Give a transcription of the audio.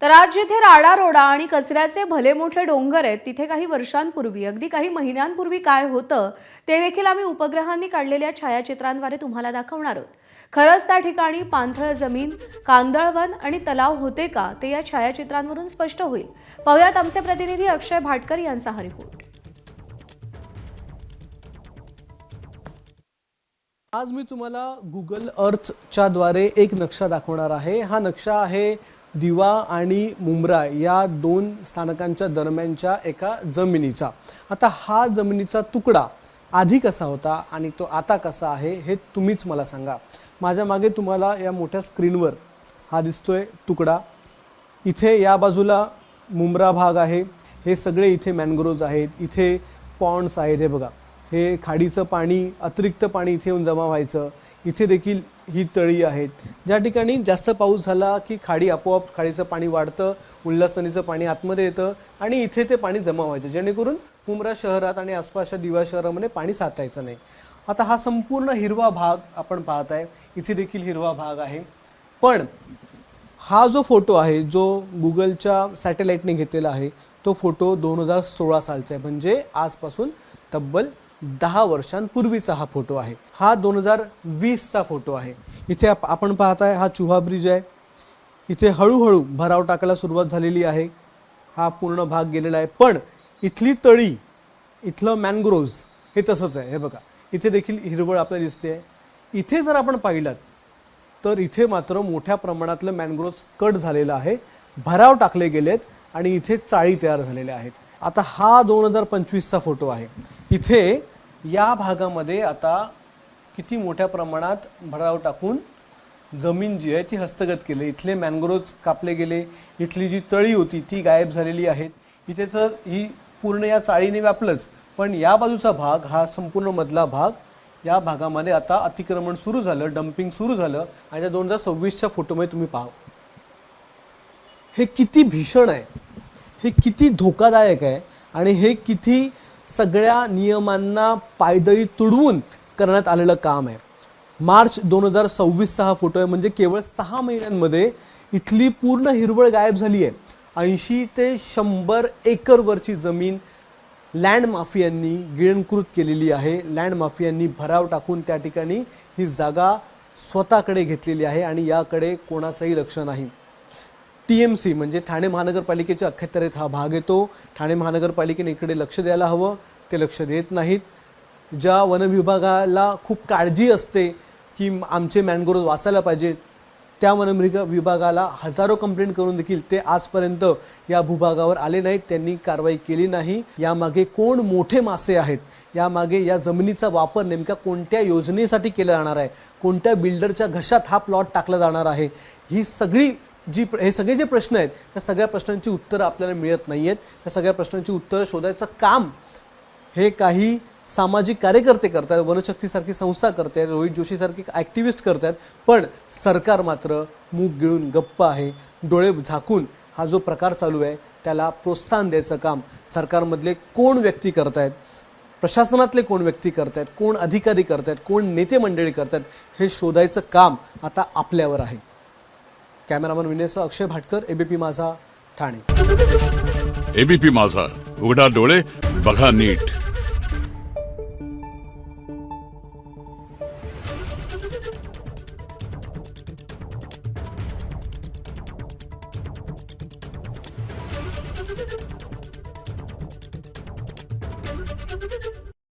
तर आज जिथे राडारोडा आणि कचऱ्याचे भले मोठे डोंगर आहेत तिथे काही वर्षांपूर्वी अगदी काही महिन्यांपूर्वी काय होतं ते देखील आम्ही उपग्रहांनी काढलेल्या छायाचित्रांद्वारे तुम्हाला दाखवणार आहोत। खरंच त्या ठिकाणी पाणथळ जमीन, कांदळवन आणि तलाव होते का ते या छायाचित्रांवरून स्पष्ट होईल। पाहुयात आमचे प्रतिनिधी अक्षय भाटकर यांचा हा रिपोर्ट। आज मी तुम्हाला गुगल अर्थच्या द्वारे एक नक्शा दाखवणार आहे। हा नक्शा आहे दिवा आणि मुंब्रा या दोन स्थानकांच्या दरम्यानच्या एका जमिनीचा। आता हा जमिनीचा तुकडा आधी कसा होता आणि तो आता कसा आहे हे तुम्हीच मला सांगा। माझ्या मागे तुम्हाला या मोठ्या स्क्रीनवर हा दिसतोय तुकडा। इथे या बाजूला मुंब्रा भाग आहे। हे सगळे इथे मॅनग्रोव्ज आहेत, इथे पॉन्ड्स आहेत। हे बघा, हे खाडीचं पाणी, अतिरिक्त पाणी इथे येऊन जमा व्हायचं। इथे देखील ही तळी आहेत ज्या ठिकाणी जास्त पाऊस झाला की खाडी आपोआप खाडीचं पाणी वाढतं, उल्हासनदीचं पाणी आतमध्ये येतं आणि इथे ते पाणी जमा व्हायचं, जेणेकरून मुंब्रा शहरात आणि आसपासच्या दिवा शहरामध्ये पाणी साठायचं नाही। आता हा संपूर्ण हिरवा भाग आपण पाहताय, इथे देखील हिरवा भाग आहे। पण हा जो फोटो आहे जो गुगलच्या सॅटेलाइटने घेतलेला आहे तो फोटो 2016 सालचा आहे, म्हणजे आजपासून तब्बल 10 वर्षांपूर्वीचा हा फोटो आहे। हा 2020 चा फोटो आहे। इथे आपण पाहताय हा चुहा ब्रिज आहे। इथे हळूहळू भराव टाकायला सुरुवात झालेली आहे। हा पूर्ण भाग गेलेला आहे, पण इथली तळी, इथलं मॅनग्रोव्ज हे तसंच आहे। हे बघा, इथे देखील हिरवळ आपल्याला दिसते। इथे जर आपण पाहिलात तर इथे मात्र मोठ्या प्रमाणातलं मॅनग्रोव्ज कट झालेलं आहे, भराव टाकले गेलेत आणि इथे चाळी तयार झालेल्या आहेत। आता हा 2025 चा फोटो आहे। इथे या भागामध्ये आता किती मोठ्या प्रमाणात भराव टाकून जमीन जी आहे ती हस्तगत केली। इथले मॅनग्रोव्ज कापले गेले, इथली जी तळी होती ती गायब झालेली आहेत। इथे तर ही पूर्ण या चाळीने व्यापलंच, पण या बाजूचा भाग, हा संपूर्ण मधला भाग, या भागामध्ये आता अतिक्रमण सुरू झालं, डम्पिंग सुरू झालं। आणि त्या 2026 च्या फोटोमध्ये तुम्ही पहा हे किती भीषण आहे, हे किती धोकादायक आहे आणि हे किती सगळ्या नियमांना पायदळी तुडवून करण्यात आलेलं काम आहे। मार्च 2026 चा हा फोटो आहे, म्हणजे केवळ 6 महिन्यांमध्ये इथली पूर्ण हिरवळ गायब झाली आहे। 80 ते 100 एकर वरची जमीन लँड माफियांनी गिळंकृत केलेली आहे। लँड माफियांनी भराव टाकून त्या ठिकाणी ही जागा स्वतःकडे घेतलेली आहे आणि याकडे कोणाचंही लक्ष नाही। TMC म्हणजे ठाणे महानगरपालिकेच्या अखत्यारीत हा भाग येतो। ठाणे महानगरपालिकेने इकडे लक्ष द्यायला हवं, ते लक्ष देत नाहीत। ज्या वन विभागाला खूप काळजी असते की आमचे मॅनग्रोव्ह वाचायला पाहिजे, त्या वन विभागाला हजारो कंप्लेंट करून देखील ते आजपर्यंत या भूभागावर आले नाहीत, त्यांनी कारवाई केली नाही। यामागे कोण मोठे मासे आहेत, यामागे या जमिनीचा वापर नेमका कोणत्या योजनेसाठी केला जाणार आहे, कोणत्या बिल्डरच्या घशात हा प्लॉट टाकला जाणार आहे, हे सगळे जे प्रश्न आहेत त्या सगळ्या प्रश्नांची उत्तरं आपल्याला मिळत नाही आहेत। त्या सगळ्या प्रश्नांची उत्तरं शोधायचं काम हे काही सामाजिक कार्यकर्ते करतात, वनशक्तीसारखी संस्था करते, रोहित जोशी सारखे ॲक्टिव्हिस्ट करतात, पण सरकार मात्र मूग गिळून गप्प आहे। डोळे झाकून हा जो प्रकार चालू आहे त्याला प्रोत्साहन द्यायचं काम सरकारमधले कोण व्यक्ती करतायत, प्रशासनातले कोण व्यक्ती करतायत, कोण अधिकारी करतायत, कोण नेते मंडळी करतायत, हे शोधायचं काम आता आपल्यावर आहे। कॅमेरामन विनेसह अक्षय भाटकर, ABP माझा, ठाणे। ABP माझा, उघडा डोळे बघा नीट।